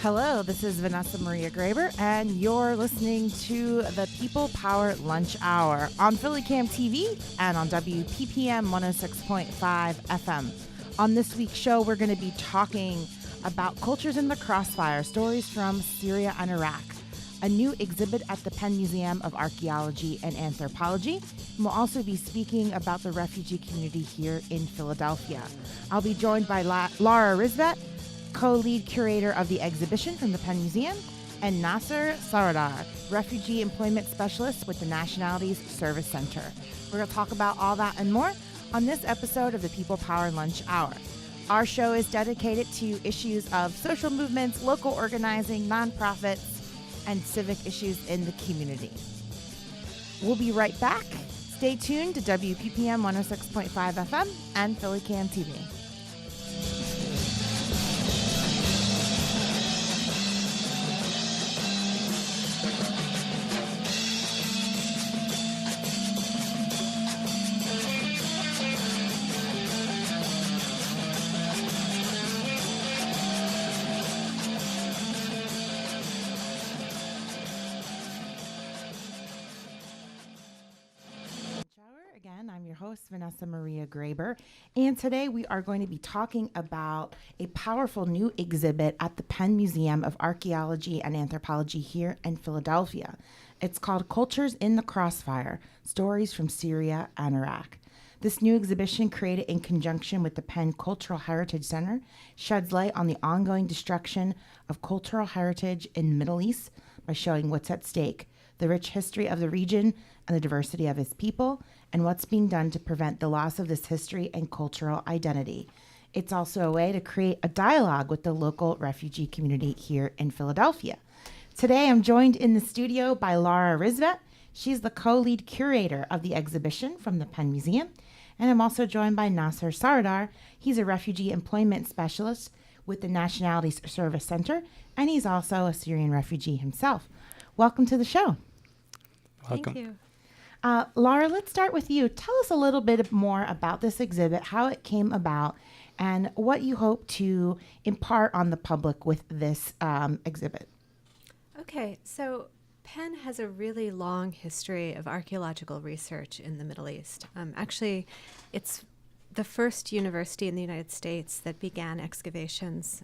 Hello, this is Vanessa Maria Graber, and you're listening to the People Power Lunch Hour on Philly Cam TV and on WPPM 106.5 FM. On this week's show, we're going to be talking about cultures in the Crossfire, stories from Syria and Iraq, a new exhibit at the Penn Museum of Archaeology and Anthropology. And we'll also be speaking about the refugee community here in Philadelphia. I'll be joined by Lauren Ristvet, co-lead curator of the exhibition from the Penn Museum, and Nasr Saradar, refugee employment specialist with the Nationalities Service Center. We're going to talk about all that and more on this episode of the People Power Lunch Hour. Our show is dedicated to issues of social movements, local organizing, nonprofits, and civic issues in the community. We'll be right back. Stay tuned to WPPM 106.5 FM and Philly Cam TV. I'm your host, Vanessa Maria Graber, and today we are going to be talking about a powerful new exhibit at the Penn Museum of Archaeology and Anthropology here in Philadelphia. It's called Cultures in the Crossfire, Stories from Syria and Iraq. This new exhibition, created in conjunction with the Penn Cultural Heritage Center, sheds light on the ongoing destruction of cultural heritage in the Middle East by showing what's at stake, the rich history of the region and the diversity of its people, and what's being done to prevent the loss of this history and cultural identity. It's also a way to create a dialogue with the local refugee community here in Philadelphia. Today, I'm joined in the studio by Lauren Ristvet. She's the co-lead curator of the exhibition from the Penn Museum. And I'm also joined by Nasr Saradar. He's a refugee employment specialist with the Nationalities Service Center, and he's also a Syrian refugee himself. Welcome to the show. Welcome. Thank you. Laura, let's start with you. Tell us a little bit more about this exhibit, how it came about, and what you hope to impart on the public with this exhibit. Okay, so Penn has a really long history of archaeological research in the Middle East. Actually, it's the first university in the United States that began excavations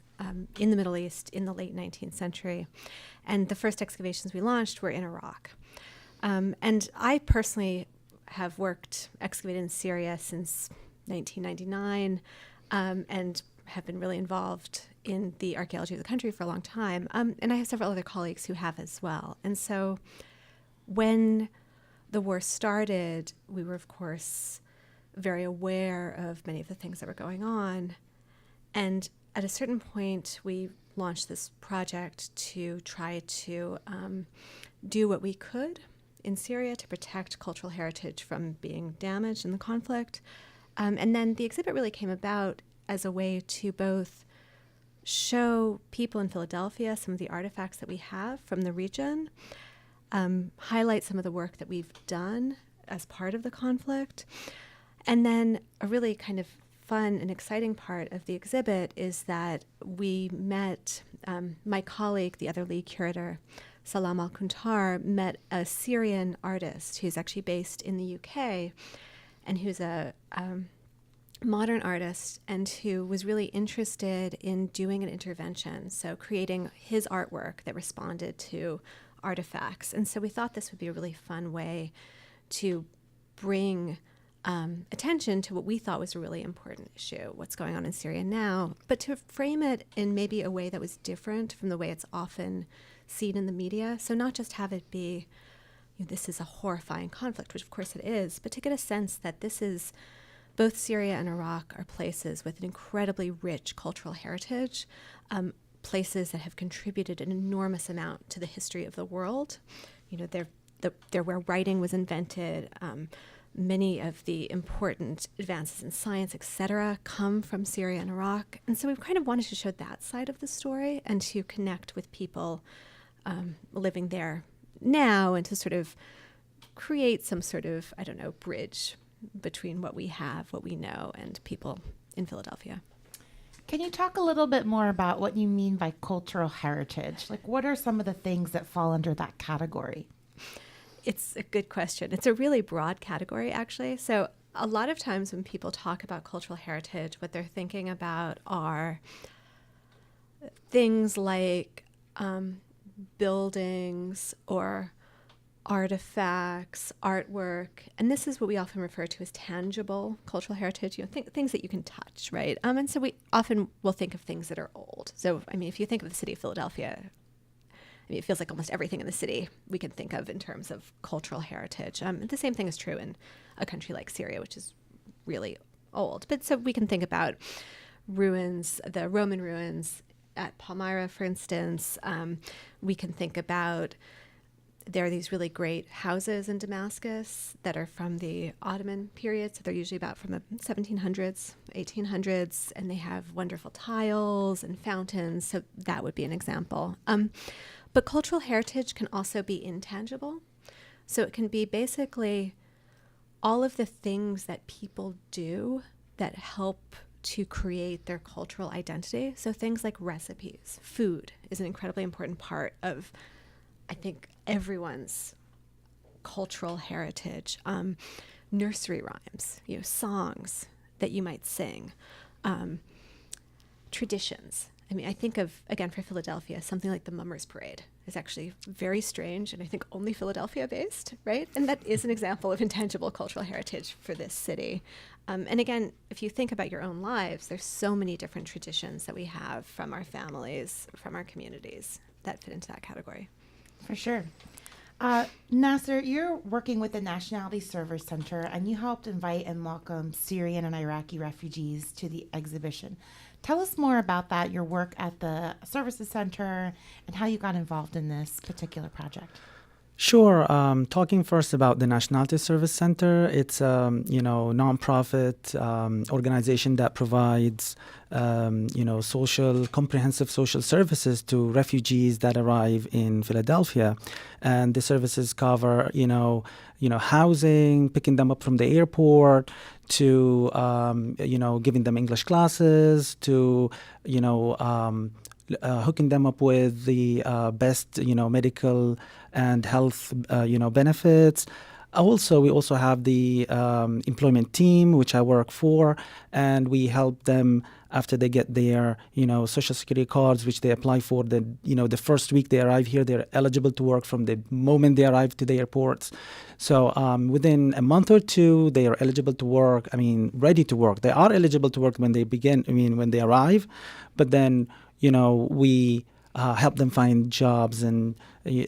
in the Middle East in the late 19th century. And the first excavations we launched were in Iraq. And I personally have excavated in Syria since 1999 and have been really involved in the archaeology of the country for a long time. And I have several other colleagues who have as well. And so when the war started, we were, of course, very aware of many of the things that were going on. And at a certain point, we launched this project to try to do what we could in Syria to protect cultural heritage from being damaged in the conflict. And then the exhibit really came about as a way to both show people in Philadelphia some of the artifacts that we have from the region, highlight some of the work that we've done as part of the conflict. And then a really kind of fun and exciting part of the exhibit is that we met my colleague, the other lead curator, Salam al-Kuntar, met a Syrian artist who's actually based in the UK and who's a modern artist and who was really interested in doing an intervention, so creating his artwork that responded to artifacts. And so we thought this would be a really fun way to bring attention to what we thought was a really important issue, what's going on in Syria now, but to frame it in maybe a way that was different from the way it's often seen in the media. So not just have it be, this is a horrifying conflict, which of course it is, but to get a sense that this is, both Syria and Iraq are places with an incredibly rich cultural heritage, places that have contributed an enormous amount to the history of the world. They're where writing was invented. Many of the important advances in science, et cetera, come from Syria and Iraq. And so we've kind of wanted to show that side of the story and to connect with people living there now and to sort of create some sort of, bridge between what we have, what we know, and people in Philadelphia. Can you talk a little bit more about what you mean by cultural heritage? Like, what are some of the things that fall under that category? It's a good question. It's a really broad category, actually. So a lot of times when people talk about cultural heritage, what they're thinking about are things like buildings or artifacts, artwork, and this is what we often refer to as tangible cultural heritage, things that you can touch, right? And so we often will think of things that are old. So, I mean, if you think of the city of Philadelphia, I mean, it feels like almost everything in the city we can think of in terms of cultural heritage. The same thing is true in a country like Syria, which is really old. But so we can think about ruins, the Roman ruins at Palmyra, for instance. We can think about there are these really great houses in Damascus that are from the Ottoman period. So they're usually about from the 1700s, 1800s, and they have wonderful tiles and fountains. So that would be an example. But cultural heritage can also be intangible. So it can be basically all of the things that people do that help to create their cultural identity. So things like recipes, food is an incredibly important part of, I think, everyone's cultural heritage. Nursery rhymes, songs that you might sing, traditions. I mean, I think of, again, for Philadelphia, something like the Mummers Parade is actually very strange and I think only Philadelphia based, right? And that is an example of intangible cultural heritage for this city. And again, if you think about your own lives, there's so many different traditions that we have from our families, from our communities that fit into that category. For sure. Nasr, you're working with the Nationalities Service Center, and you helped invite and welcome Syrian and Iraqi refugees to the exhibition. Tell us more about that, your work at the Services Center, and how you got involved in this particular project. Sure. Talking first about the Nationalities Service Center, it's a nonprofit organization that provides comprehensive social services to refugees that arrive in Philadelphia, and the services cover housing, picking them up from the airport, to giving them English classes, to hooking them up with the best medical and health benefits. We also have the employment team, which I work for, and we help them after they get their social security cards, which they apply for. The first week they arrive here, they're eligible to work from the moment they arrive to the airports. So within a month or two, they are eligible to work. Ready to work. They are eligible to work when they begin. When they arrive, but then we help them find jobs and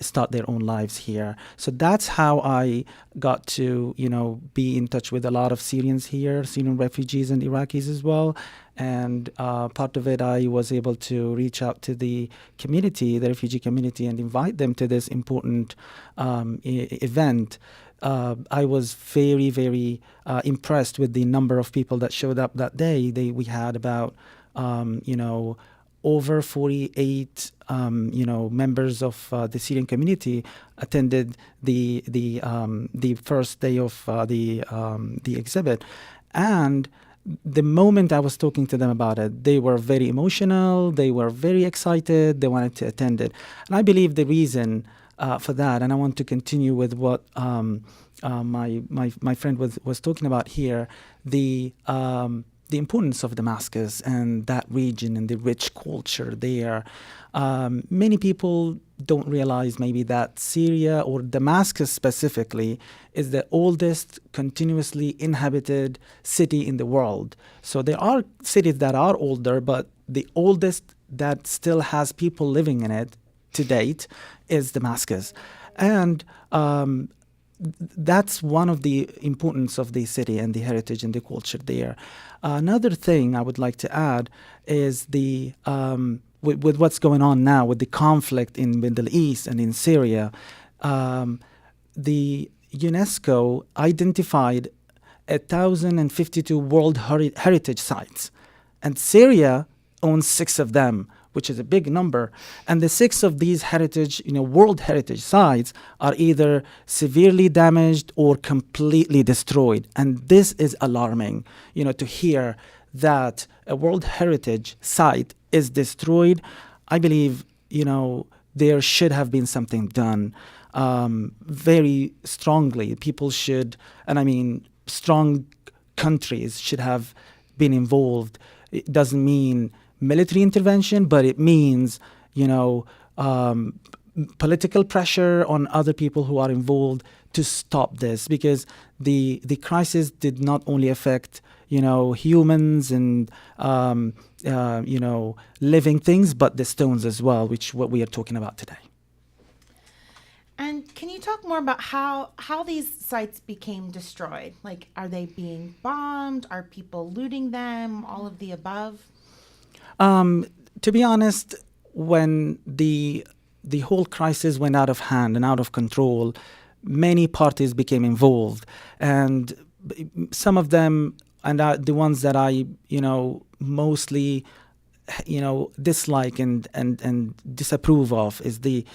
start their own lives here. So that's how I got to, be in touch with a lot of Syrians here, Syrian refugees and Iraqis as well. And part of it, I was able to reach out to the community, the refugee community, and invite them to this important event. I was very, very impressed with the number of people that showed up that day. We had about, over 48, members of the Syrian community attended the first day of the exhibit, and the moment I was talking to them about it, they were very emotional. They were very excited. They wanted to attend it, and I believe the reason for that, and I want to continue with what my friend was talking about here, the importance of Damascus and that region and the rich culture there. Many people don't realize maybe that Syria, or Damascus specifically, is the oldest continuously inhabited city in the world. So there are cities that are older, but the oldest that still has people living in it to date is Damascus. And that's one of the importance of the city and the heritage and the culture there. Another thing I would like to add is the with what's going on now with the conflict in Middle East and in Syria, the UNESCO identified 1,052 World Heritage Sites, and Syria owns 6 of them, which is a big number. And the 6 of these World Heritage Sites are either severely damaged or completely destroyed. And this is alarming, to hear that a World Heritage site is destroyed, I believe, there should have been something done very strongly. People should, and I mean, strong countries should have been involved. It doesn't mean military intervention, but it means, political pressure on other people who are involved to stop this, because the crisis did not only affect humans and living things, but the stones as well, which what we are talking about today. And can you talk more about how these sites became destroyed? Like, are they being bombed? Are people looting them? All of the above? To be honest, when the whole crisis went out of hand and out of control, many parties became involved, and some of them, and the ones that I mostly dislike and disapprove of, is the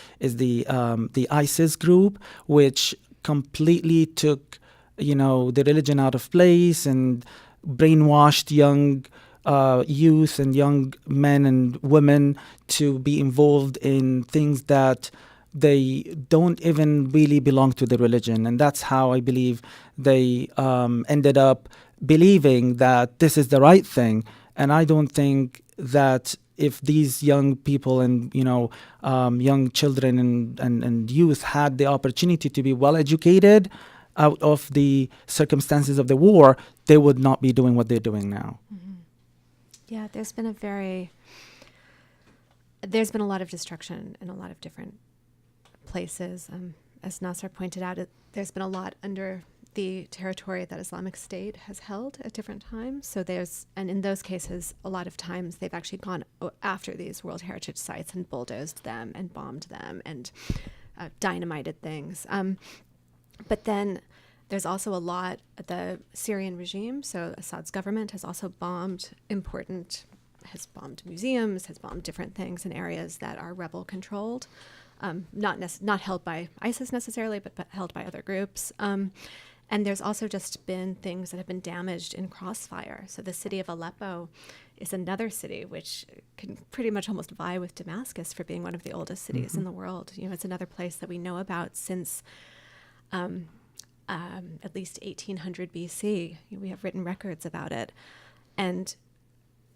ISIS group, which completely took the religion out of place and brainwashed young youth and young men and women to be involved in things that they don't even really belong to the religion. And that's how I believe they ended up believing that this is the right thing. And I don't think that if these young people and young children and youth had the opportunity to be well educated out of the circumstances of the war, they would not be doing what they're doing now. Mm-hmm. Yeah, there's been a lot of destruction in a lot of different places. As Nasr pointed out, there's been a lot under the territory that Islamic State has held at different times. So and in those cases, a lot of times they've actually gone after these World Heritage sites and bulldozed them and bombed them and dynamited things. But then there's also a lot, the Syrian regime, so Assad's government has also has bombed museums, has bombed different things in areas that are rebel controlled, not held by ISIS necessarily, but held by other groups. And there's also just been things that have been damaged in Crossfire. So the city of Aleppo is another city which can pretty much almost vie with Damascus for being one of the oldest cities in the world. It's another place that we know about since at least 1800 BC. We have written records about it. And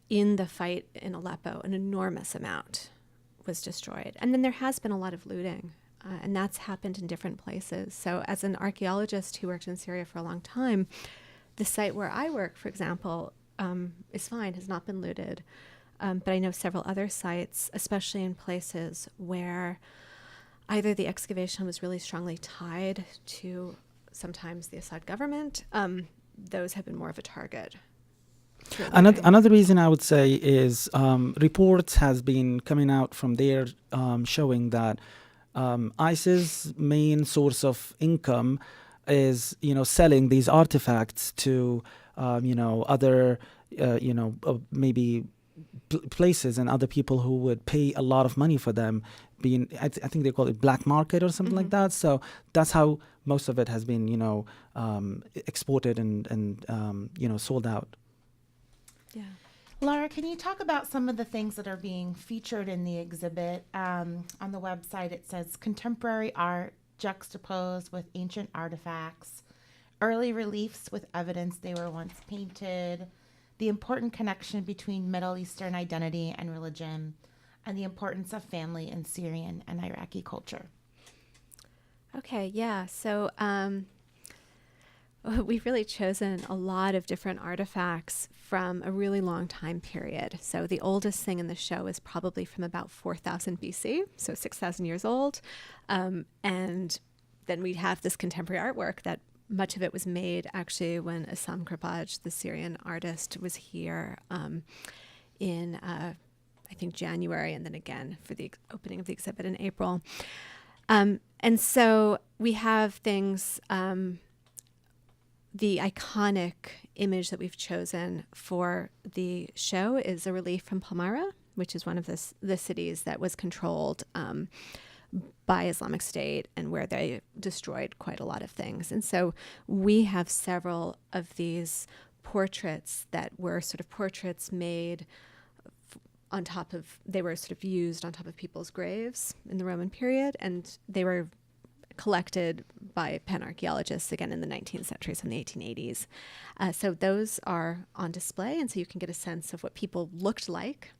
in the fight in Aleppo, an enormous amount was destroyed. And then there has been a lot of looting. And that's happened in different places. So as an archaeologist who worked in Syria for a long time, the site where I work, for example, is fine, has not been looted. But I know several other sites, especially in places where either the excavation was really strongly tied to sometimes the Assad government, those have been more of a target. Another reason I would say is reports has been coming out from there showing that ISIS' main source of income is, selling these artifacts to, other, maybe places and other people who would pay a lot of money for them. I think they call it black market or something like that. So that's how most of it has been, exported and sold out. Yeah. Laura, can you talk about some of the things that are being featured in the exhibit? On the website, it says contemporary art juxtaposed with ancient artifacts, early reliefs with evidence they were once painted, the important connection between Middle Eastern identity and religion, and the importance of family in Syrian and Iraqi culture. Okay, yeah. So we've really chosen a lot of different artifacts from a really long time period. So the oldest thing in the show is probably from about 4000 BC, so 6,000 years old. And then we have this contemporary artwork that much of it was made actually when Assam Krapaj, the Syrian artist, was here in, I think, January, and then again for the opening of the exhibit in April. And so we have things... The iconic image that we've chosen for the show is a relief from Palmyra, which is one of the cities that was controlled by Islamic State and where they destroyed quite a lot of things. And so we have several of these portraits that were sort of portraits made on top of, they were sort of used on top of people's graves in the Roman period, and they were collected by Penn archaeologists again in the 19th century, so in the 1880s. So those are on display, and so you can get a sense of what people looked like,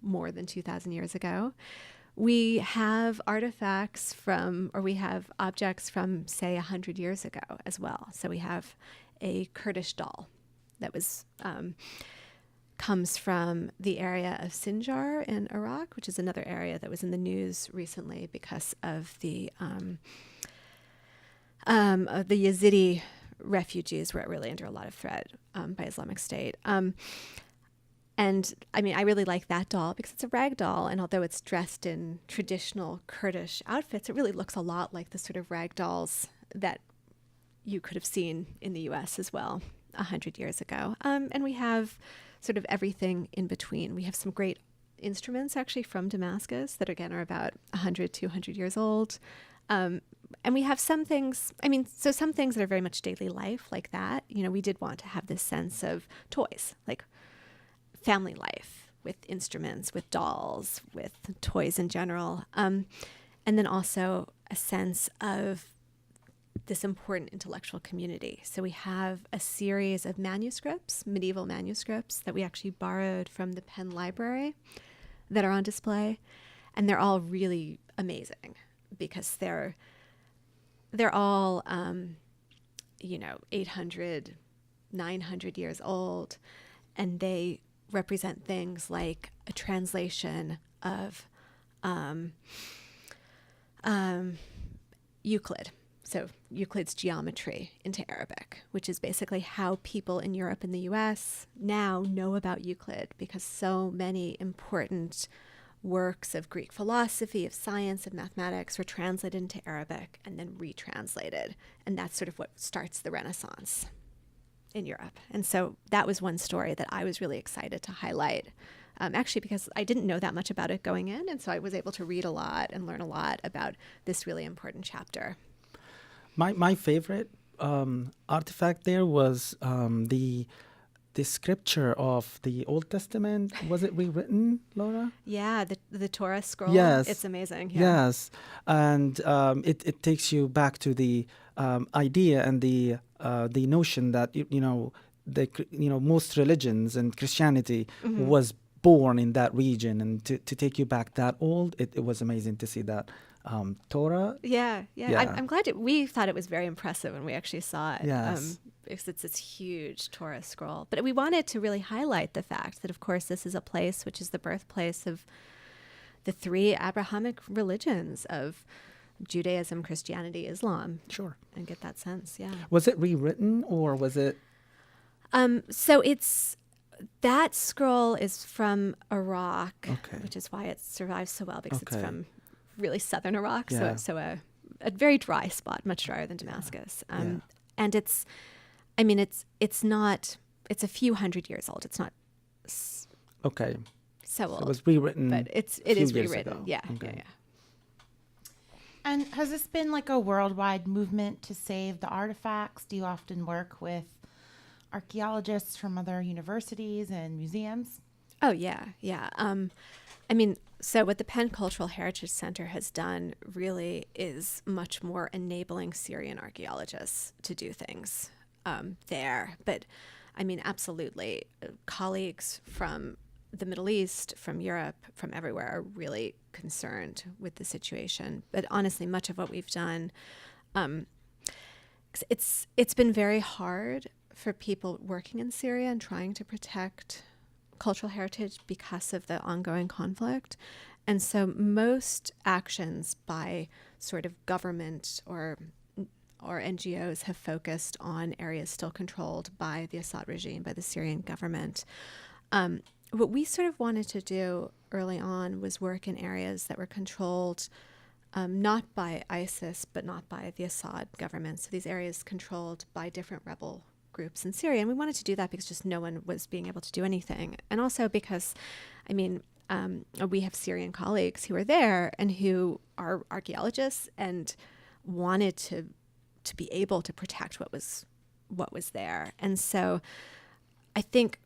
more than 2,000 years ago. We have artifacts from, or we have objects from, say, 100 years ago as well. So we have a Kurdish doll that was comes from the area of Sinjar in Iraq, which is another area that was in the news recently because of the Yazidi refugees were really under a lot of threat by Islamic State. And I mean, I really like that doll because it's a rag doll, and although it's dressed in traditional Kurdish outfits, it really looks a lot like the sort of rag dolls that you could have seen in the U.S. as well 100 years ago. And we have sort of everything in between. We have some great instruments actually from Damascus that again are about 100, 200 years old. And we have some things, some things that are very much daily life like that. We did want to have this sense of toys, like family life with instruments, with dolls, with toys in general. And then also a sense of this important intellectual community. So we have a series of manuscripts, medieval manuscripts, that we actually borrowed from the Penn Library that are on display. And they're all really amazing because they're all, 800, 900 years old. And they represent things like a translation of Euclid. So Euclid's geometry into Arabic, which is basically how people in Europe and the US now know about Euclid, because so many important works of Greek philosophy, of science, of mathematics were translated into Arabic and then retranslated. And that's sort of what starts the Renaissance in Europe. And so that was one story that I was really excited to highlight, actually because I didn't know that much about it going in. And so I was able to read a lot and learn a lot about this really important chapter. My favorite artifact there was the scripture of the Old Testament. Was it rewritten, Laura? Yeah, the Torah scroll. Yes. It's amazing. Yeah. Yes. And it takes you back to the idea and the notion that, most religions and Christianity was born in that region. And to take you back that old, it was amazing to see that. Torah. Yeah. I'm glad we thought it was very impressive when we actually saw it. Yes. Because it's this huge Torah scroll. But we wanted to really highlight the fact that, of course, this is a place which is the birthplace of the three Abrahamic religions of Judaism, Christianity, Islam. Sure. And get that sense, yeah. Was it rewritten or was it? So that scroll is from Iraq, Okay. which is why it survives so well, because it's Okay. from really southern Iraq, Yeah. so a very dry spot, much drier than Damascus. Yeah. And it's a few hundred years old. It's not Okay. so old. It was rewritten. But it few is years rewritten. ago. Yeah, Okay. yeah. And has this been like a worldwide movement to save the artifacts? Do you often work with archaeologists from other universities and museums? Oh, yeah. So what the Penn Cultural Heritage Center has done really is much more enabling Syrian archaeologists to do things there. But absolutely, colleagues from the Middle East, from Europe, from everywhere are really concerned with the situation. But honestly, much of what we've done, it's been very hard for people working in Syria and trying to protect cultural heritage because of the ongoing conflict. And so most actions by sort of government or NGOs have focused on areas still controlled by the Assad regime, by the Syrian government. What we sort of wanted to do early on was work in areas that were controlled not by ISIS, but not by the Assad government. So these areas controlled by different rebel groups in Syria. And we wanted to do that because just no one was being able to do anything. And also because, we have Syrian colleagues who are there and who are archaeologists and wanted to be able to protect what was what was there. And so I think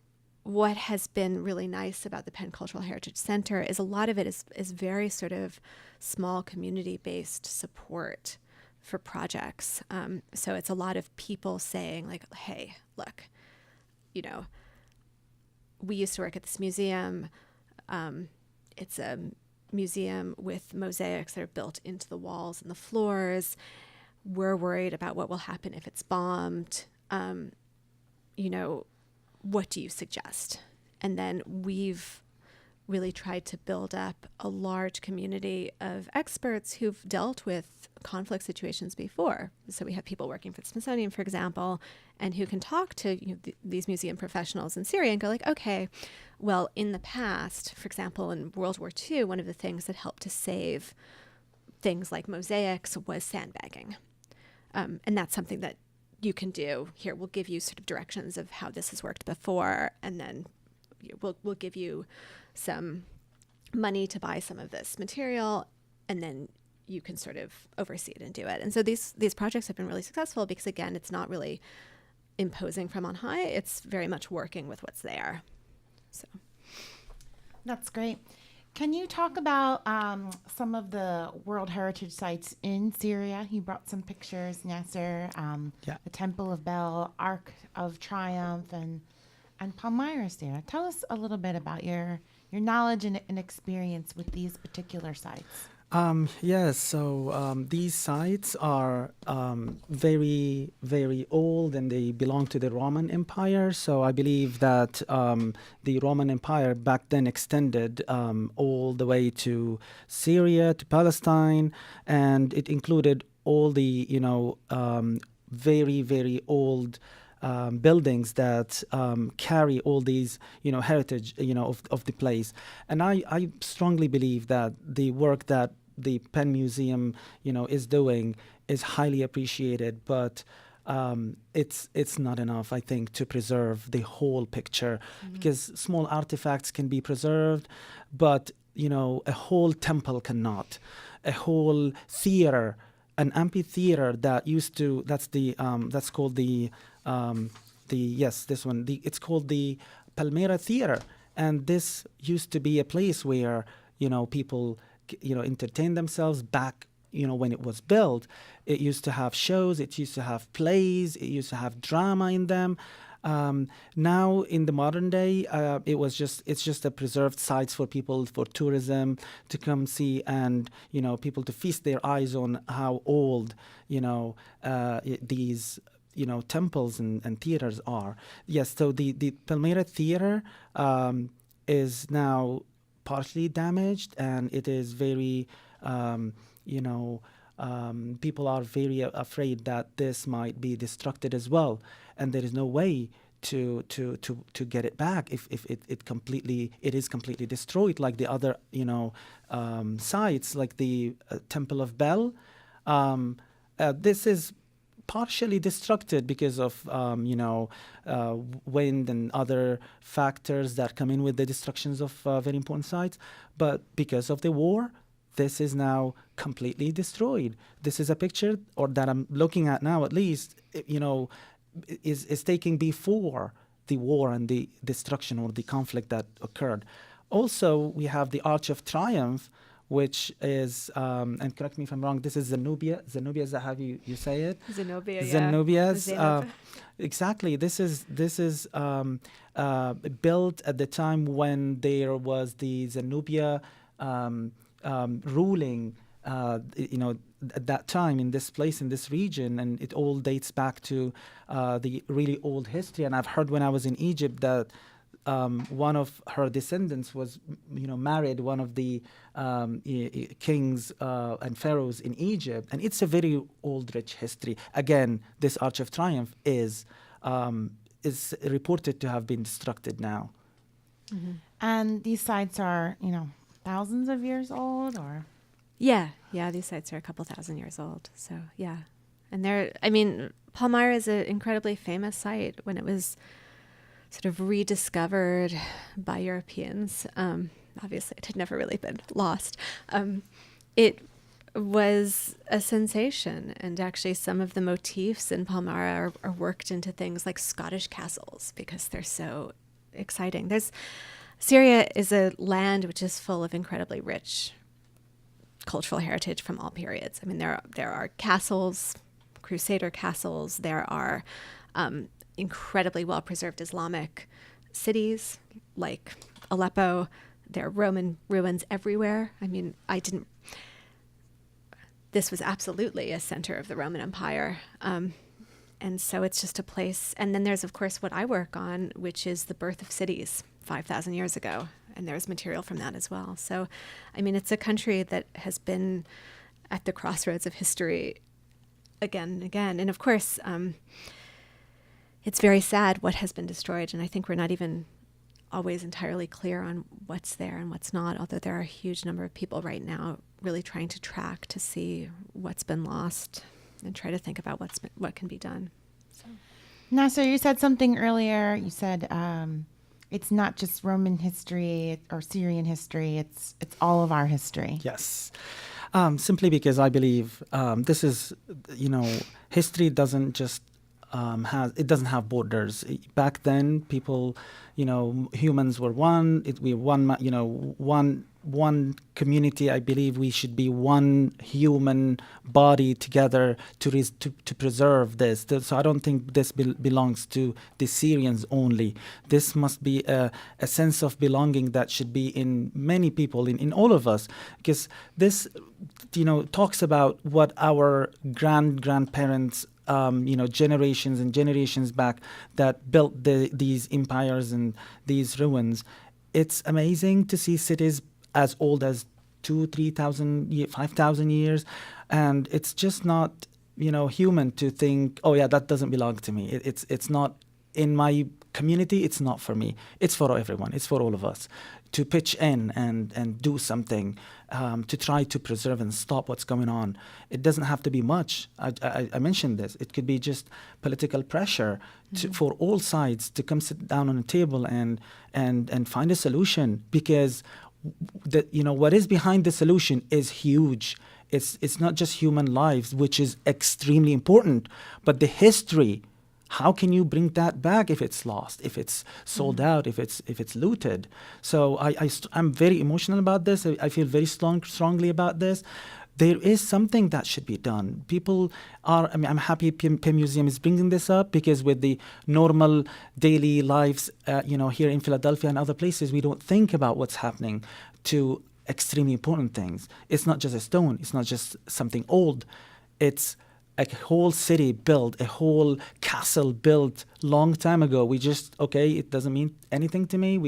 what has been really nice about the Penn Cultural Heritage Center is a lot of it is very sort of small community-based support for projects. So it's a lot of people saying like, hey, look, you know, we used to work at this museum. It's a museum with mosaics that are built into the walls and the floors. We're worried about what will happen if it's bombed. You know, what do you suggest? And then we've really tried to build up a large community of experts who've dealt with conflict situations before. So we have people working for the Smithsonian, for example, and who can talk to these museum professionals in Syria and go like, okay, well, in the past, for example, in World War II, one of the things that helped to save things like mosaics was sandbagging. And that's something that you can do. Here, we'll give you sort of directions of how this has worked before, and then we'll give you some money to buy some of this material, and then you can sort of oversee it and do it. And so these projects have been really successful because, again, it's not really imposing from on high. It's very much working with what's there. So That's great. Can you talk about some of the World Heritage sites in Syria? You brought some pictures, Nasr, the Temple of Bel, Ark of Triumph, and Meyer is there. Tell us a little bit about your knowledge and experience with these particular sites. Yes, so these sites are very, very old, and they belong to the Roman Empire. So I believe that the Roman Empire back then extended all the way to Syria, to Palestine, and it included all the, very, very old buildings that carry all these, heritage, of the place. And I strongly believe that the work that the Penn Museum, is doing is highly appreciated, but it's not enough, I think, to preserve the whole picture, because small artifacts can be preserved, but, a whole temple cannot. A whole theater, an amphitheater that's called it's called the Palmyra Theater, and this used to be a place where people entertain themselves back when it was built. It used to have shows, it used to have plays, it used to have drama in them. Now in the modern day, it's just a preserved sites for people, for tourism to come see, and people to feast their eyes on how old these temples and theaters are. Yes, so the Palmyra Theater is now partially damaged, and it is very, people are very afraid that this might be destructed as well, and there is no way to get it back if it is completely destroyed, like the other sites, like the Temple of Bel. This is partially destructed because of wind and other factors that come in with the destructions of very important sites. But because of the war, this is now completely destroyed. This is a picture, or that I'm looking at now, at least, is taken before the war and the destruction or the conflict that occurred. Also, we have the Arch of Triumph, which is, and correct me if I'm wrong, this is Zenobia. Zenobia, is that how you say it? Zenobia, yeah. Zenobia's, exactly. This is built at the time when there was the Zenobia ruling, at that time in this place, in this region, and it all dates back to the really old history. And I've heard when I was in Egypt that one of her descendants was, married one of the kings and pharaohs in Egypt, and it's a very old, rich history. Again, this Arch of Triumph is reported to have been destructed now. Mm-hmm. And these sites are, thousands of years old, or? Yeah, these sites are a couple thousand years old. So yeah, and Palmyra is an incredibly famous site when it was sort of rediscovered by Europeans. Obviously, it had never really been lost. It was a sensation. And actually, some of the motifs in Palmyra are worked into things like Scottish castles because they're so exciting. Syria is a land which is full of incredibly rich cultural heritage from all periods. I mean, there are castles, crusader castles. There are incredibly well-preserved Islamic cities like Aleppo. There are Roman ruins everywhere. I mean, this was absolutely a center of the Roman Empire. And so it's just a place. And then there's, of course, what I work on, which is the birth of cities 5,000 years ago. And there's material from that as well. So, I mean, it's a country that has been at the crossroads of history again and again. And of course, it's very sad what has been destroyed. And I think we're not even always entirely clear on what's there and what's not, although there are a huge number of people right now really trying to track to see what's been lost and try to think about what can be done. So. Nasr, you said something earlier. You said it's not just Roman history or Syrian history. It's all of our history. Yes. Simply because I believe this is, history doesn't just it doesn't have borders. Back then, people, humans were one. We one community. I believe we should be one human body together to preserve this. So I don't think this belongs to the Syrians only. This must be a sense of belonging that should be in many people, in all of us, because this, talks about what our grandparents, generations and generations back that built these empires and these ruins. It's amazing to see cities as old as 2,000, 5,000 years. And it's just not, human to think, oh yeah, that doesn't belong to me. It's not in my community. It's not for me. It's for everyone. It's for all of us to pitch in and do something to try to preserve and stop what's going on. It doesn't have to be much. I mentioned this. It could be just political pressure for all sides to come sit down on a table and find a solution, because what is behind the solution is huge. It's not just human lives, which is extremely important, but the history. How can you bring that back if it's lost, if it's sold out, if it's looted? So I'm very emotional about this. I feel very strongly about this. There is something that should be done. I'm happy Penn Museum is bringing this up, because with the normal daily lives, here in Philadelphia and other places, we don't think about what's happening to extremely important things. It's not just a stone. It's not just something old. It's a whole city built, a whole castle built long time ago. It doesn't mean anything to me.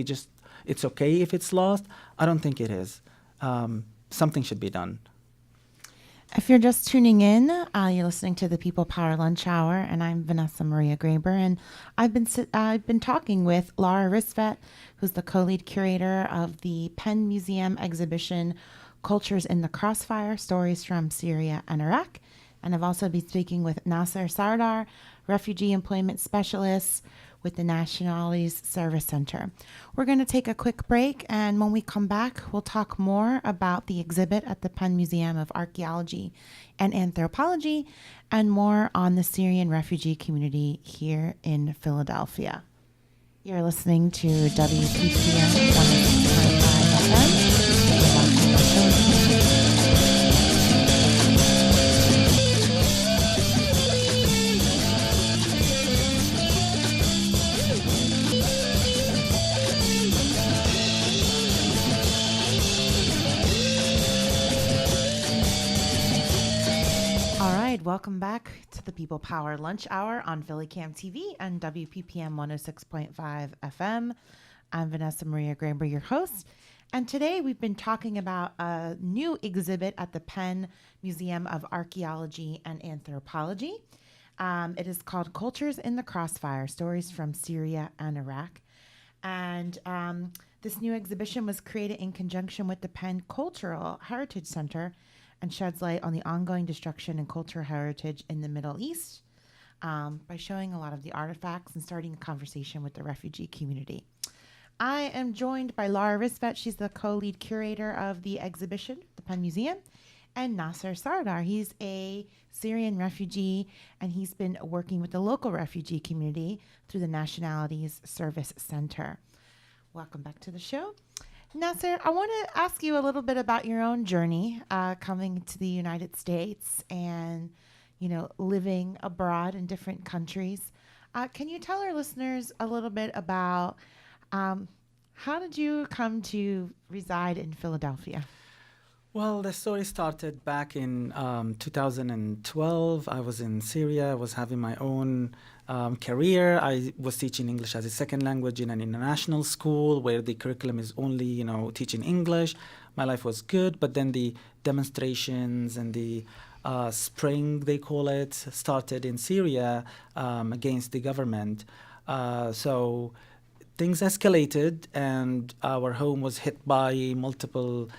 It's okay if it's lost. I don't think it is. Something should be done. If you're just tuning in, you're listening to the People Power Lunch Hour, and I'm Vanessa Maria Graber, and I've been talking with Lauren Ristvet, who's the co-lead curator of the Penn Museum exhibition, Cultures in the Crossfire: Stories from Syria and Iraq. And I've also been speaking with Nasr Saradar, refugee employment specialist with the Nationalities Service Center. We're going to take a quick break, and when we come back, we'll talk more about the exhibit at the Penn Museum of Archaeology and Anthropology, and more on the Syrian refugee community here in Philadelphia. You're listening to WPPM 106.5 FM. Welcome back to the People Power Lunch Hour on PhillyCam TV and WPPM 106.5 FM. I'm Vanessa Maria Graber, your host. And today we've been talking about a new exhibit at the Penn Museum of Archaeology and Anthropology. It is called Cultures in the Crossfire: Stories from Syria and Iraq. And this new exhibition was created in conjunction with the Penn Cultural Heritage Center and sheds light on the ongoing destruction and cultural heritage in the Middle East by showing a lot of the artifacts and starting a conversation with the refugee community. I am joined by Lauren Ristvet. She's the co-lead curator of the exhibition at the Penn Museum, and Nasr Saradar. He's a Syrian refugee, and he's been working with the local refugee community through the Nationalities Service Center. Welcome back to the show. Nasr, I want to ask you a little bit about your own journey coming to the United States and, living abroad in different countries. Can you tell our listeners a little bit about how did you come to reside in Philadelphia? Well, the story started back in 2012. I was in Syria. I was having my own career. I was teaching English as a second language in an international school where the curriculum is only, teaching English. My life was good, but then the demonstrations and the spring, they call it, started in Syria against the government. So things escalated, and our home was hit by multiple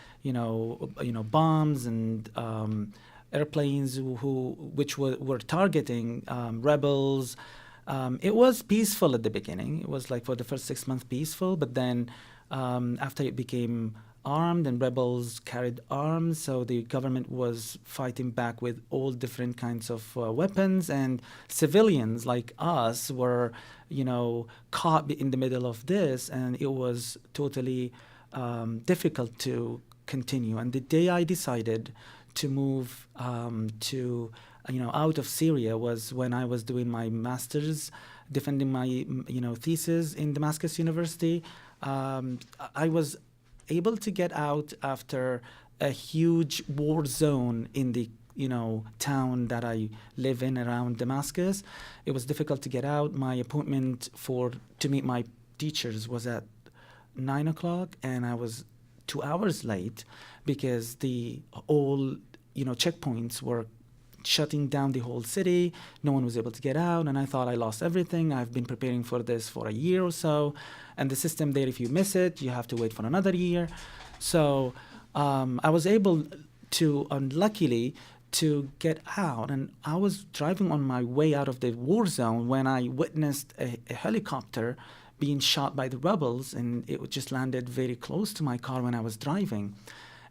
bombs and airplanes which were targeting rebels. It was peaceful at the beginning. It was like for the first 6 months peaceful, but then after it became armed and rebels carried arms, so the government was fighting back with all different kinds of weapons, and civilians like us were, caught in the middle of this, and it was totally difficult to continue. And the day I decided to move to out of Syria was when I was doing my master's, defending my thesis in Damascus University. I was able to get out after a huge war zone in the town that I live in around Damascus. It was difficult to get out. My appointment to meet my teachers was at 9 o'clock, and I was 2 hours late because all checkpoints were shutting down the whole city. No one was able to get out, and I thought I lost everything. I've been preparing for this for a year or so, and the system there, if you miss it, you have to wait for another year. So I was able to, unluckily, to get out, and I was driving on my way out of the war zone when I witnessed a helicopter being shot by the rebels, and it just landed very close to my car when I was driving.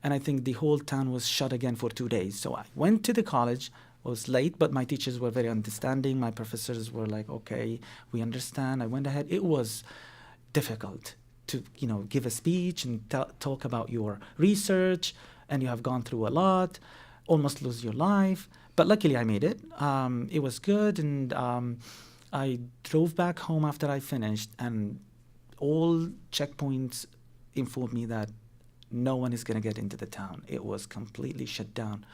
And I think the whole town was shut again for 2 days. So I went to the college, was late, but my teachers were very understanding. My professors were like, okay, we understand. I went ahead. It was difficult to, give a speech and talk about your research, and you have gone through a lot, almost lose your life. But luckily I made it. It was good, and I drove back home after I finished, and all checkpoints informed me that no one is going to get into the town. It was completely shut down.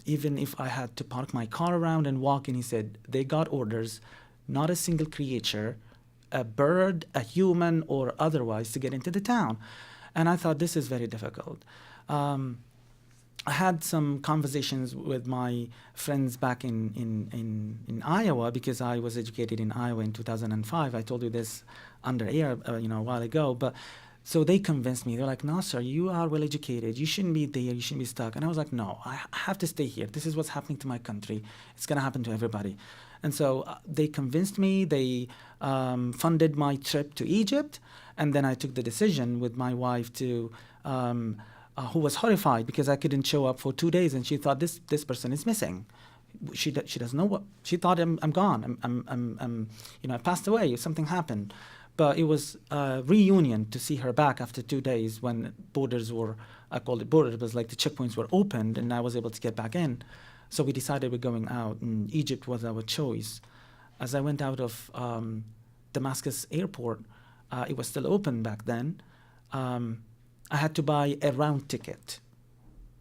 Even if I had to park my car around and walk in, he said, they got orders, not a single creature, a bird, a human, or otherwise, to get into the town. And I thought, this is very difficult. I had some conversations with my friends back in Iowa, because I was educated in Iowa in 2005. I told you this under air, a while ago. But so they convinced me. They're like, Nasr, you are well educated. You shouldn't be there. You shouldn't be stuck. And I was like, no, I have to stay here. This is what's happening to my country. It's going to happen to everybody. And so they convinced me. They funded my trip to Egypt. And then I took the decision with my wife to who was horrified because I couldn't show up for 2 days, and she thought this person is missing. She doesn't know what she thought. I'm gone. I passed away. Something happened, but it was a reunion to see her back after 2 days when borders were, I called it borders, but like the checkpoints were opened, and I was able to get back in. So we decided we're going out, and Egypt was our choice. As I went out of Damascus airport, it was still open back then. I had to buy a round ticket.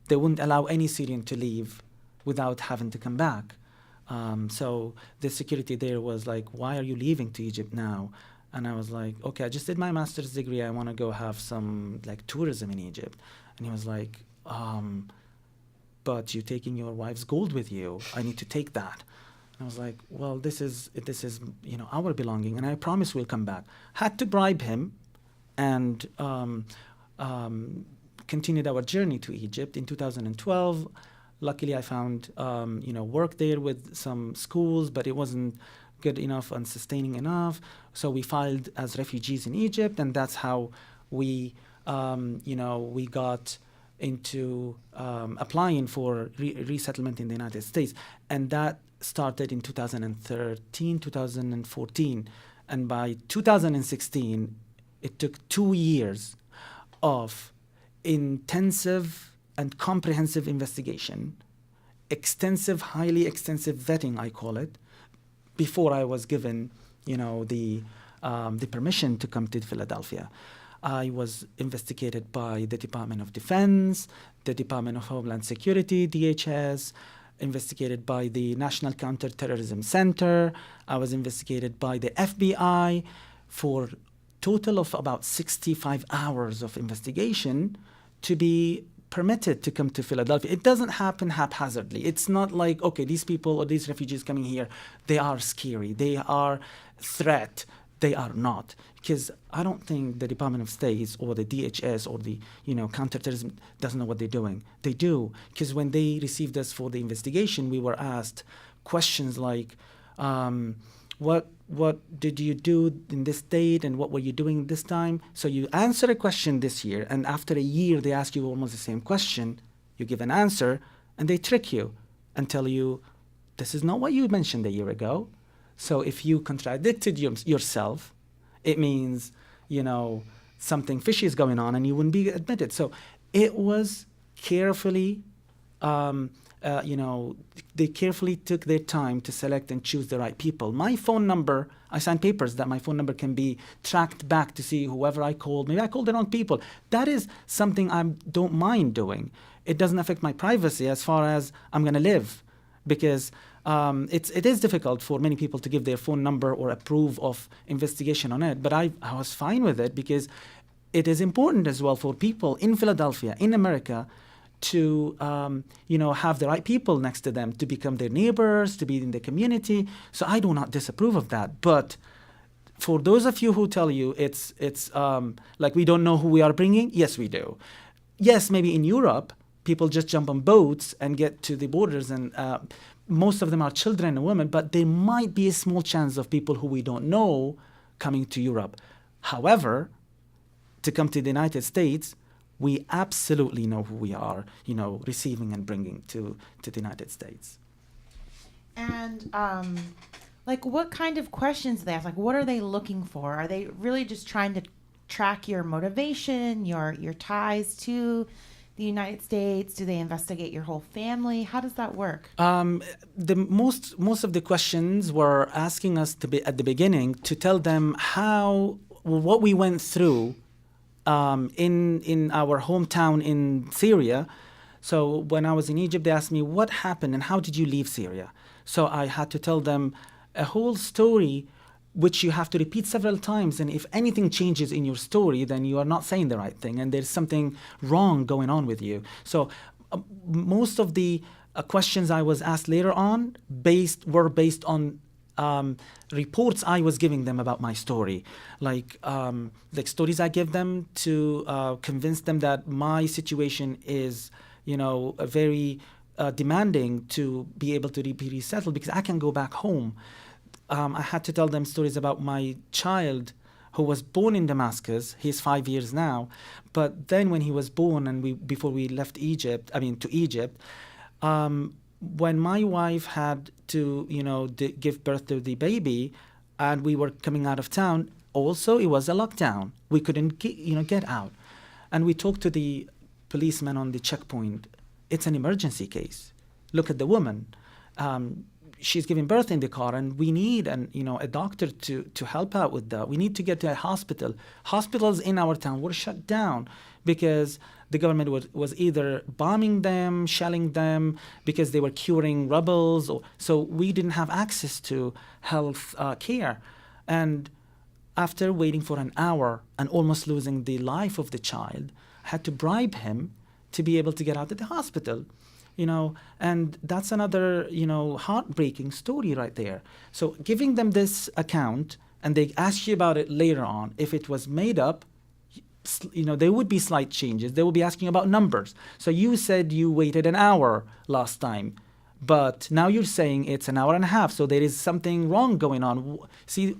They wouldn't allow any Syrian to leave without having to come back. So the security there was like, why are you leaving to Egypt now? And I was like, okay, I just did my master's degree. I want to go have some like tourism in Egypt. And he was like, but you're taking your wife's gold with you. I need to take that. And I was like, well, this is our belonging, and I promise we'll come back. Had to bribe him, and continued our journey to Egypt in 2012. Luckily, I found work there with some schools, but it wasn't good enough and sustaining enough. So we filed as refugees in Egypt, and that's how we got into applying for resettlement in the United States. And that started in 2013, 2014. And by 2016, it took 2 years of intensive and comprehensive investigation, extensive, highly extensive vetting, I call it, before I was given, the permission to come to Philadelphia. I was investigated by the Department of Defense, the Department of Homeland Security, DHS, investigated by the National Counterterrorism Center. I was investigated by the FBI for total of about 65 hours of investigation to be permitted to come to Philadelphia. It doesn't happen haphazardly. It's not like, okay, these people or these refugees coming here, they are scary, they are threat. They are not. Because I don't think the Department of State or the DHS or the counterterrorism doesn't know what they're doing. They do. Because when they received us for the investigation, we were asked questions like, what did you do in this date and what were you doing this time? So you answer a question this year, and after a year they ask you almost the same question. You give an answer, and they trick you and tell you, this is not what you mentioned a year ago. So if you contradicted yourself, it means, something fishy is going on and you wouldn't be admitted. So it was carefully, they carefully took their time to select and choose the right people. My phone number, I signed papers that my phone number can be tracked back to see whoever I called. Maybe I called the wrong people. That is something I don't mind doing. It doesn't affect my privacy as far as I'm going to live, because it is difficult for many people to give their phone number or approve of investigation on it. But I was fine with it because it is important as well for people in Philadelphia, in America, to have the right people next to them, to become their neighbors, to be in the community. So I do not disapprove of that. But for those of you who tell you it's like we don't know who we are bringing, yes, we do. Yes, maybe in Europe, people just jump on boats and get to the borders, and most of them are children and women, but there might be a small chance of people who we don't know coming to Europe. However, to come to the United States, we absolutely know who we are, receiving and bringing to the United States. And what kind of questions do they ask? Like, what are they looking for? Are they really just trying to track your motivation, your ties to the United States? Do they investigate your whole family? How does that work? The most of the questions were asking us to be at the beginning to tell them what we went through in our hometown in Syria. So when I was in Egypt, they asked me what happened and how did you leave Syria. So I had to tell them a whole story, which you have to repeat several times. And if anything changes in your story, then you are not saying the right thing, and there's something wrong going on with you. So most of the questions I was asked later on were based on reports I was giving them about my story, like stories I give them to convince them that my situation is, very demanding to be able to be resettled, because I can go back home. I had to tell them stories about my child who was born in Damascus. He's 5 years now. But then when he was born and before we left to Egypt, when my wife had to, give birth to the baby and we were coming out of town, also it was a lockdown. We couldn't get out. And we talked to the policeman on the checkpoint. It's an emergency case. Look at the woman. She's giving birth in the car, and we need a doctor to help out with that. We need to get to a hospital. Hospitals in our town were shut down because the government was either bombing them, shelling them, because they were curing rebels. So we didn't have access to health care. And after waiting for an hour and almost losing the life of the child, I had to bribe him to be able to get out of the hospital. And that's another, heartbreaking story right there. So giving them this account, and they ask you about it later on, if it was made up, there would be slight changes. They will be asking about numbers. So you said you waited an hour last time, but now you're saying it's an hour and a half. So there is something wrong going on. See,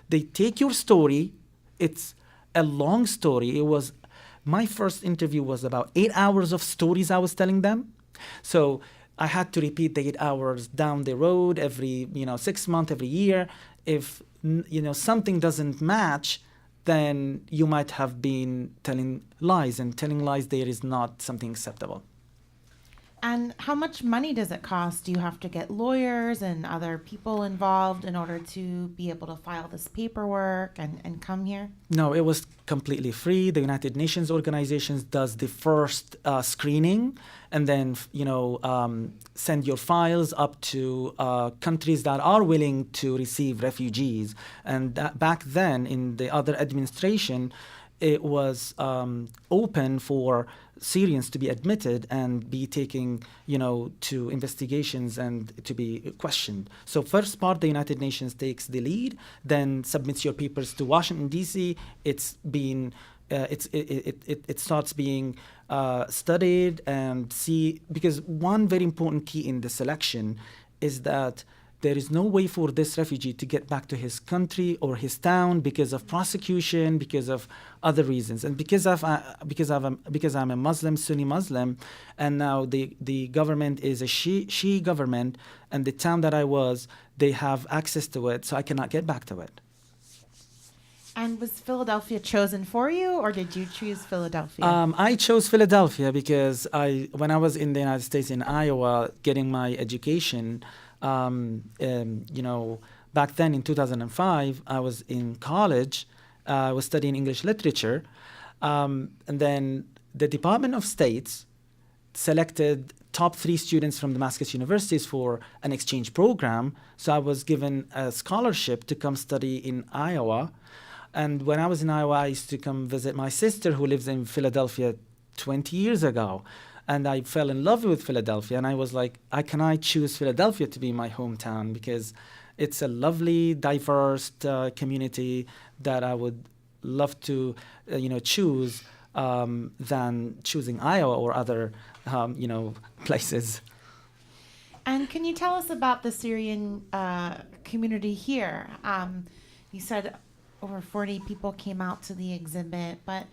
they take your story. It's a long story. It was my first interview was about 8 hours of stories I was telling them. So I had to repeat the 8 hours down the road every 6 months, every year. If something doesn't match, then you might have been telling lies, and telling lies there is not something acceptable. And how much money does it cost? Do you have to get lawyers and other people involved in order to be able to file this paperwork and come here? No, it was completely free. The United Nations organizations does the first screening, and then send your files up to countries that are willing to receive refugees. And back then, in the other administration, it was open for Syrians to be admitted and be taken, to investigations and to be questioned. So first part, the United Nations takes the lead, then submits your papers to Washington, D.C. It starts being studied and see, because one very important key in the selection is that there is no way for this refugee to get back to his country or his town because of prosecution, because of other reasons, and because I'm a Muslim, Sunni Muslim, and now the government is a Shia government, and the town that I was, they have access to it, so I cannot get back to it. And was Philadelphia chosen for you, or did you choose Philadelphia? I chose Philadelphia because when I was in the United States, in Iowa, getting my education. Back then in 2005, I was in college. I was studying English literature. And then the Department of State selected top 3 students from Damascus universities for an exchange program. So I was given a scholarship to come study in Iowa. And when I was in Iowa, I used to come visit my sister who lives in Philadelphia 20 years ago. And I fell in love with Philadelphia, and I was like, can I choose Philadelphia to be my hometown? Because it's a lovely, diverse community that I would love to, choose than choosing Iowa or other, places. And can you tell us about the Syrian community here? You said over 40 people came out to the exhibit, but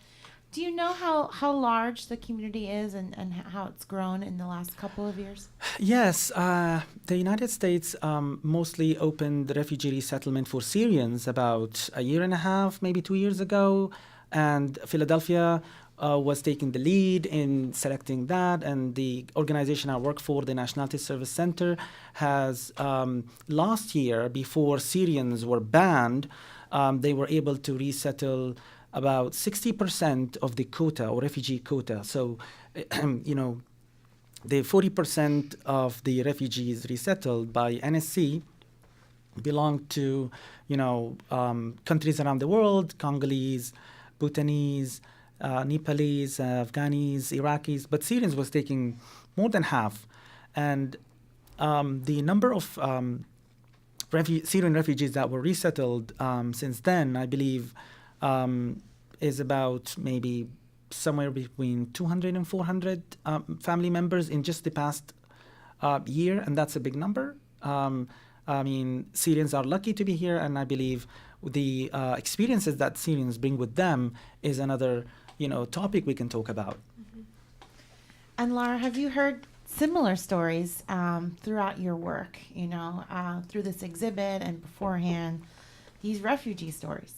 do you know how large the community is and how it's grown in the last couple of years? Yes, the United States mostly opened the refugee resettlement for Syrians about a year and a half, maybe 2 years ago, and Philadelphia was taking the lead in selecting that, and the organization I work for, the Nationalities Service Center, has last year, before Syrians were banned, they were able to resettle about 60% of the quota or refugee quota. So, the 40% of the refugees resettled by NSC belong to, countries around the world: Congolese, Bhutanese, Nepalese, Afghanis, Iraqis. But Syrians was taking more than half. And the number of Syrian refugees that were resettled since then, I believe, is about maybe somewhere between 200 and 400 family members in just the past year, and that's a big number. Syrians are lucky to be here, and I believe the experiences that Syrians bring with them is another, topic we can talk about. Mm-hmm. And Lara, have you heard similar stories throughout your work, through this exhibit and beforehand, these refugee stories?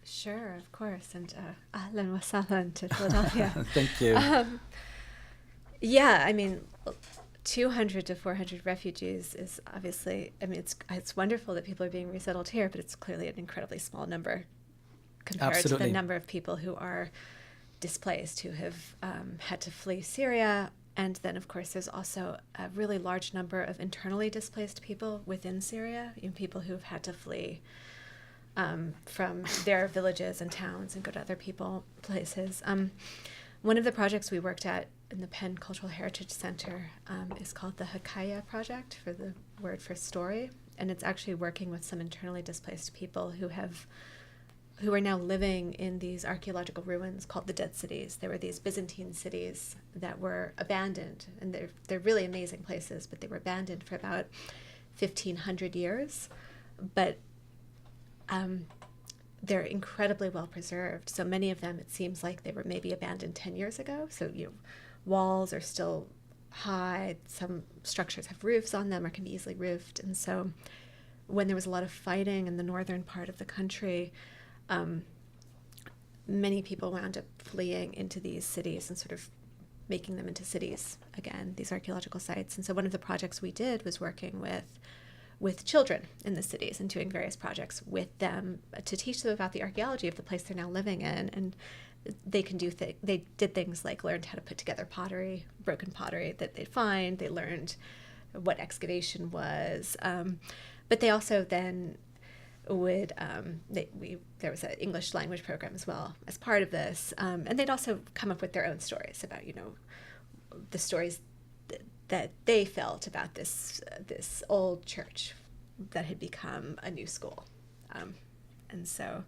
Sure, of course, and ahlan wa sahlan to Philadelphia. Thank you. 200 to 400 refugees is obviously, it's wonderful that people are being resettled here, but it's clearly an incredibly small number compared Absolutely. to the number of people who are displaced, who have had to flee Syria. And then, of course, there's also a really large number of internally displaced people within Syria, people who have had to flee from their villages and towns and go to other places. One of the projects we worked at in the Penn Cultural Heritage Center is called the Hakaya Project, for the word for story, and it's actually working with some internally displaced people who are now living in these archaeological ruins called the Dead Cities. There were these Byzantine cities that were abandoned, and they're really amazing places, but they were abandoned for about 1,500 years. But they're incredibly well preserved. So many of them, it seems like they were maybe abandoned 10 years ago. So, walls are still high. Some structures have roofs on them or can be easily roofed. And so when there was a lot of fighting in the northern part of the country, many people wound up fleeing into these cities and sort of making them into cities again, these archaeological sites. And so one of the projects we did was working with children in the cities and doing various projects with them to teach them about the archaeology of the place they're now living in. And they can do they did things like learned how to put together pottery, broken pottery that they'd find. They learned what excavation was, but they also then would there was an English language program as well as part of this, and they'd also come up with their own stories about the stories that they felt about this old church that had become a new school, and so.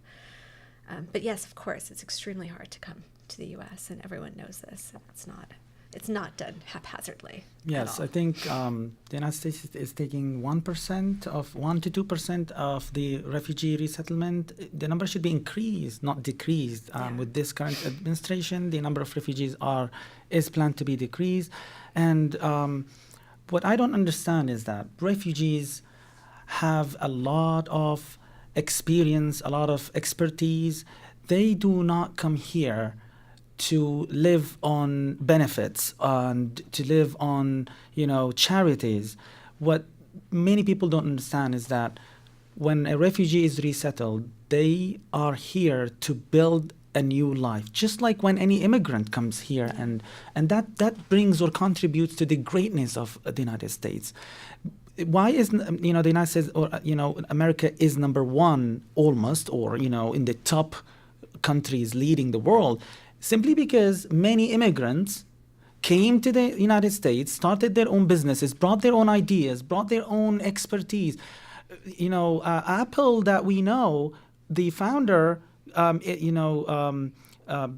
But yes, of course, it's extremely hard to come to the U.S., and everyone knows this. It's not done haphazardly. Yes, I think the United States is taking 1 to 2% of the refugee resettlement. The number should be increased, not decreased. With this current administration, the number of refugees is planned to be decreased. And what I don't understand is that refugees have a lot of experience, a lot of expertise. They do not come here to live on benefits and to live on, charities. What many people don't understand is that when a refugee is resettled, they are here to build a new life, just like when any immigrant comes here, and that brings or contributes to the greatness of the United States. Why is the United States or America is number one almost, or in the top countries leading the world, simply because many immigrants came to the United States, started their own businesses, brought their own ideas, brought their own expertise. Apple, that we know, the founder,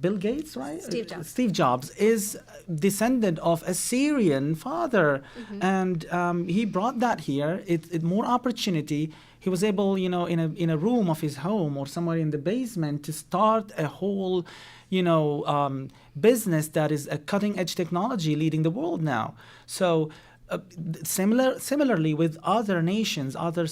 Bill Gates, right? Steve Jobs is descendant of a Syrian father, and he brought that here. It more opportunity. He was able, in a room of his home or somewhere in the basement, to start a whole, business that is a cutting-edge technology leading the world now. So. Similarly with other nations, other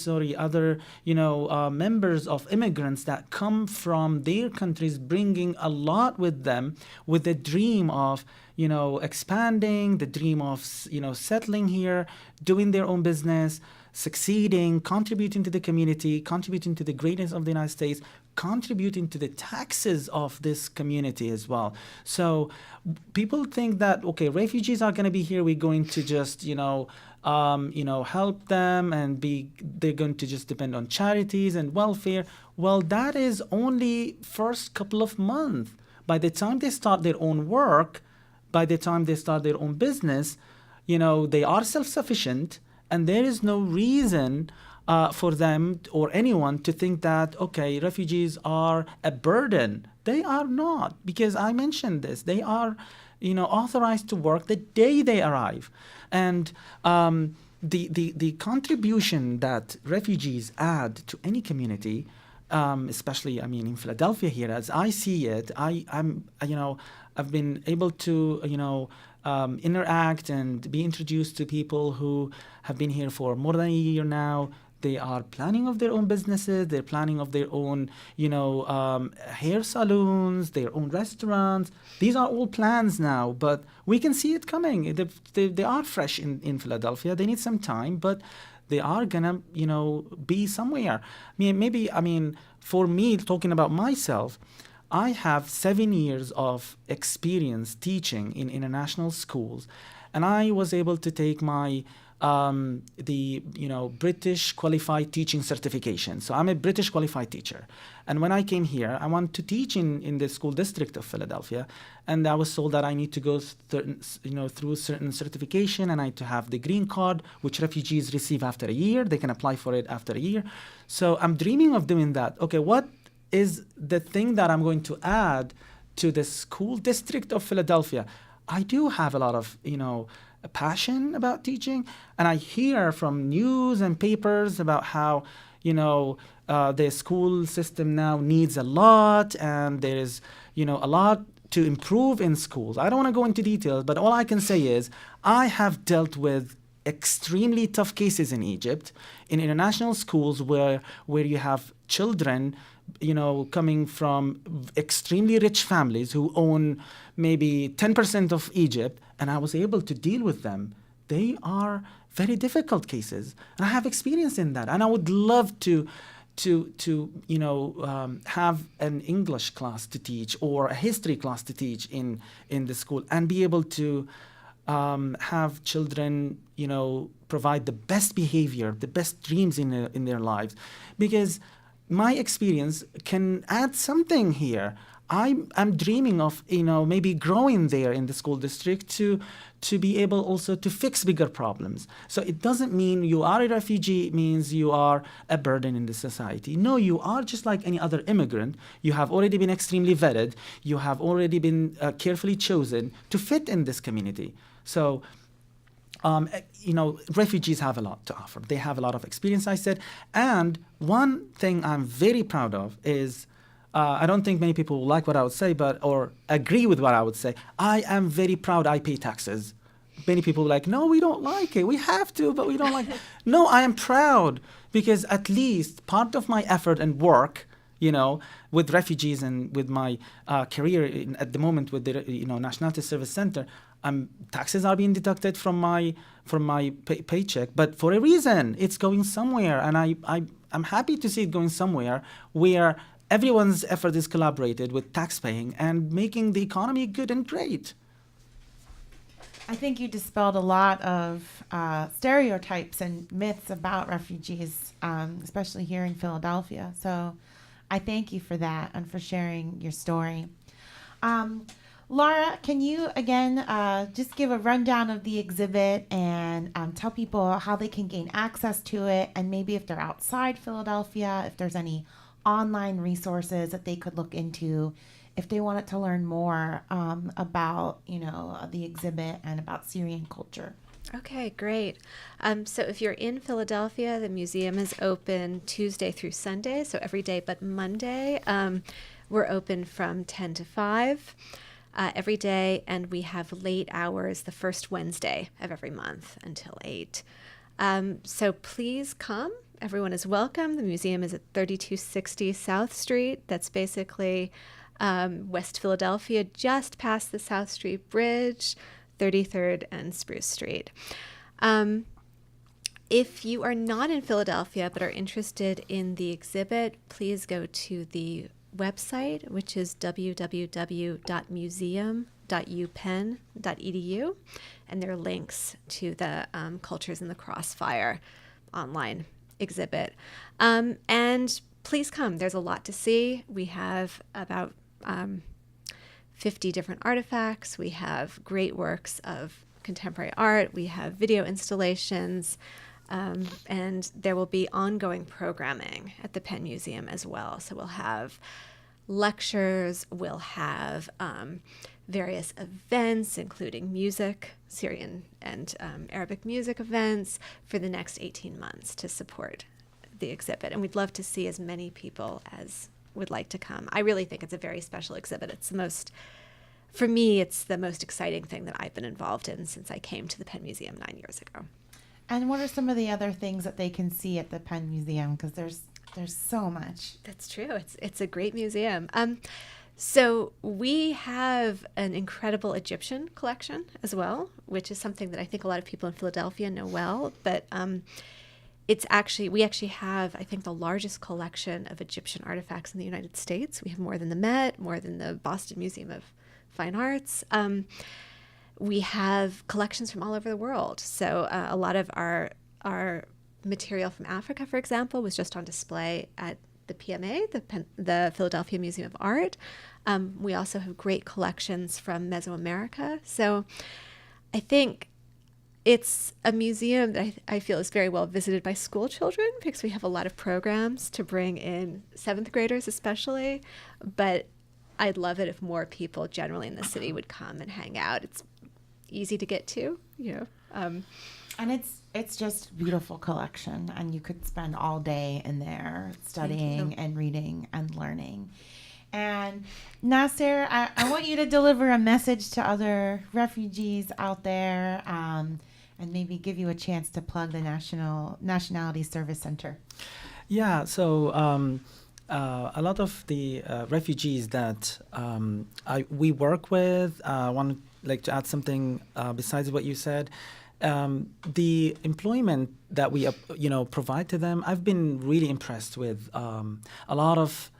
members of immigrants that come from their countries, bringing a lot with them, with the dream of expanding, the dream of settling here, doing their own business, succeeding, contributing to the community, contributing to the greatness of the United States, contributing to the taxes of this community as well. So people think that, okay, refugees are going to be here, we're going to just, help them, and they're going to just depend on charities and welfare. Well, that is only first couple of months. By the time they start their own work, by the time they start their own business, they are self-sufficient, and there is no reason for them or anyone to think that, okay, refugees are a burden. They are not, because I mentioned this. They are, authorized to work the day they arrive. And the contribution that refugees add to any community, especially, in Philadelphia here, as I see it, I've been able to, interact and be introduced to people who have been here for more than a year now. They are planning of their own businesses. They're planning of their own, hair salons, their own restaurants. These are all plans now, but we can see it coming. They are fresh in Philadelphia. They need some time, but they are gonna, be somewhere. For me, talking about myself, I have 7 years of experience teaching in international schools, and I was able to take my British Qualified Teaching Certification. So I'm a British Qualified Teacher. And when I came here, I wanted to teach in the school district of Philadelphia. And I was told that I need to go through certain certification, and I need to have the green card, which refugees receive after a year. They can apply for it after a year. So I'm dreaming of doing that. Okay, what is the thing that I'm going to add to the school district of Philadelphia? I do have a lot of, a passion about teaching, and I hear from news and papers about how, the school system now needs a lot, and there is, a lot to improve in schools. I don't want to go into details, but all I can say is I have dealt with extremely tough cases in Egypt, in international schools where you have children, coming from extremely rich families who own maybe 10% of Egypt, and I was able to deal with them. They are very difficult cases, and I have experience in that, and I would love to have an English class to teach or a history class to teach in the school, and be able to have children, provide the best behavior, the best dreams in their lives, because my experience can add something here. I'm dreaming of, maybe growing there in the school district to be able also to fix bigger problems. So it doesn't mean you are a refugee, it means you are a burden in the society. No, you are just like any other immigrant. You have already been extremely vetted. You have already been carefully chosen to fit in this community. So, refugees have a lot to offer. They have a lot of experience, I said. And one thing I'm very proud of is, I don't think many people will like what I would say, or agree with what I would say. I am very proud I pay taxes. Many people are like, no, we don't like it. We have to, but we don't like it. No, I am proud, because at least part of my effort and work, with refugees and with my career at the moment with the Nationalities Service Center, taxes are being deducted from my paycheck, but for a reason. It's going somewhere, and I'm happy to see it going somewhere where everyone's effort is collaborated with tax-paying and making the economy good and great. I think you dispelled a lot of stereotypes and myths about refugees, especially here in Philadelphia. So I thank you for that and for sharing your story. Laura, can you again just give a rundown of the exhibit and tell people how they can gain access to it, and maybe if they're outside Philadelphia, if there's any online resources that they could look into if they wanted to learn more about, the exhibit and about Syrian culture. Okay, great. So if you're in Philadelphia, the museum is open Tuesday through Sunday, so every day but Monday. We're open from 10 to 5 every day, and we have late hours the first Wednesday of every month until 8. So please come. Everyone is welcome. The museum is at 3260 South Street. That's basically West Philadelphia, just past the South Street Bridge, 33rd and Spruce Street. If you are not in Philadelphia but are interested in the exhibit, please go to the website, which is www.museum.upenn.edu, and there are links to the Cultures in the Crossfire online exhibit. And please come. There's a lot to see. We have about 50 different artifacts. We have great works of contemporary art. We have video installations. And there will be ongoing programming at the Penn Museum as well. So we'll have lectures, we'll have various events, including music, Syrian and Arabic music events for the next 18 months to support the exhibit. And we'd love to see as many people as would like to come. I really think it's a very special exhibit. For me, it's the most exciting thing that I've been involved in since I came to the Penn Museum 9 years ago. And what are some of the other things that they can see at the Penn Museum? Because there's so much. That's true. It's a great museum. So we have an incredible Egyptian collection as well, which is something that I think a lot of people in Philadelphia know well. But we actually have, I think, the largest collection of Egyptian artifacts in the United States. We have more than the Met, more than the Boston Museum of Fine Arts. We have collections from all over the world. So a lot of our material from Africa, for example, was just on display at the PMA, the Philadelphia Museum of Art. We also have great collections from Mesoamerica. So I think it's a museum that I feel is very well visited by school children because we have a lot of programs to bring in 7th graders especially. But I'd love it if more people generally in the city would come and hang out. It's easy to get to, And it's just beautiful collection, and you could spend all day in there studying and reading and learning. And Nasr, I want you to deliver a message to other refugees out there, and maybe give you a chance to plug the Nationalities Service Center. Yeah, so a lot of the refugees that we work with, I want to add something besides what you said. The employment that we provide to them, I've been really impressed with a lot of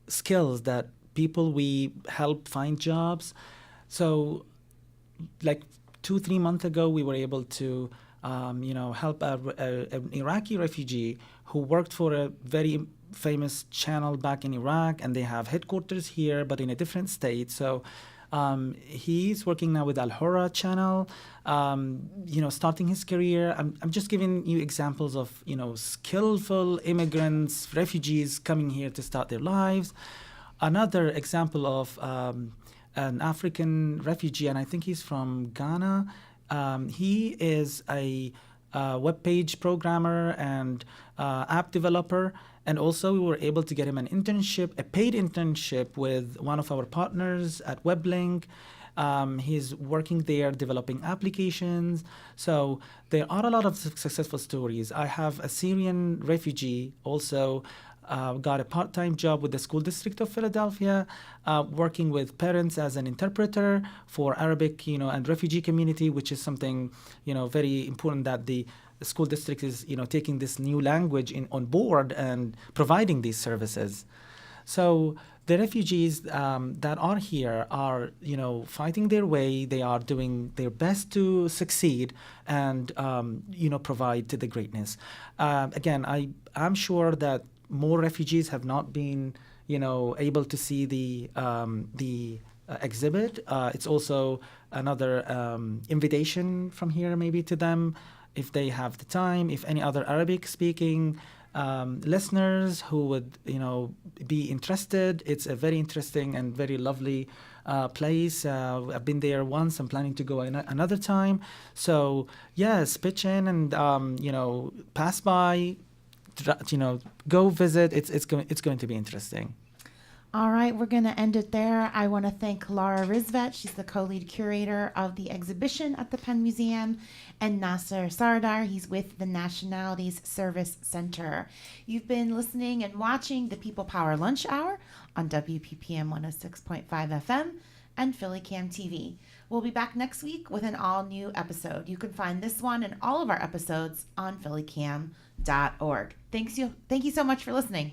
skills that people we help find jobs. So like 2-3 months ago, we were able to help an Iraqi refugee who worked for a very famous channel back in Iraq, and they have headquarters here but in a different state. So he's working now with Al Hurra channel, starting his career. I'm just giving you examples of, skillful immigrants, refugees coming here to start their lives. Another example of an African refugee, and I think he's from Ghana. He is a web page programmer and app developer. And also, we were able to get him an internship, a paid internship with one of our partners at WebLink. He's working there developing applications. So there are a lot of successful stories. I have a Syrian refugee also got a part-time job with the school district of Philadelphia, working with parents as an interpreter for Arabic, and refugee community, which is something, very important that the school district is, taking this new language on board and providing these services. So the refugees that are here are, fighting their way. They are doing their best to succeed and, provide to the greatness. Again, I'm sure that more refugees have not been, able to see the exhibit. It's also another invitation from here maybe to them, if they have the time, if any other Arabic-speaking listeners who would, be interested. It's a very interesting and very lovely place. I've been there once. I'm planning to go another time. So, yes, pitch in and, pass by, go visit. It's going to be interesting. All right, we're going to end it there. I want to thank Lauren Ristvet. She's the co-lead curator of the exhibition at the Penn Museum, and Nasr Saradar. He's with the Nationalities Service Center. You've been listening and watching the People Power Lunch Hour on WPPM 106.5 FM and PhillyCam TV. We'll be back next week with an all-new episode. You can find this one and all of our episodes on phillycam.org. Thank you so much for listening.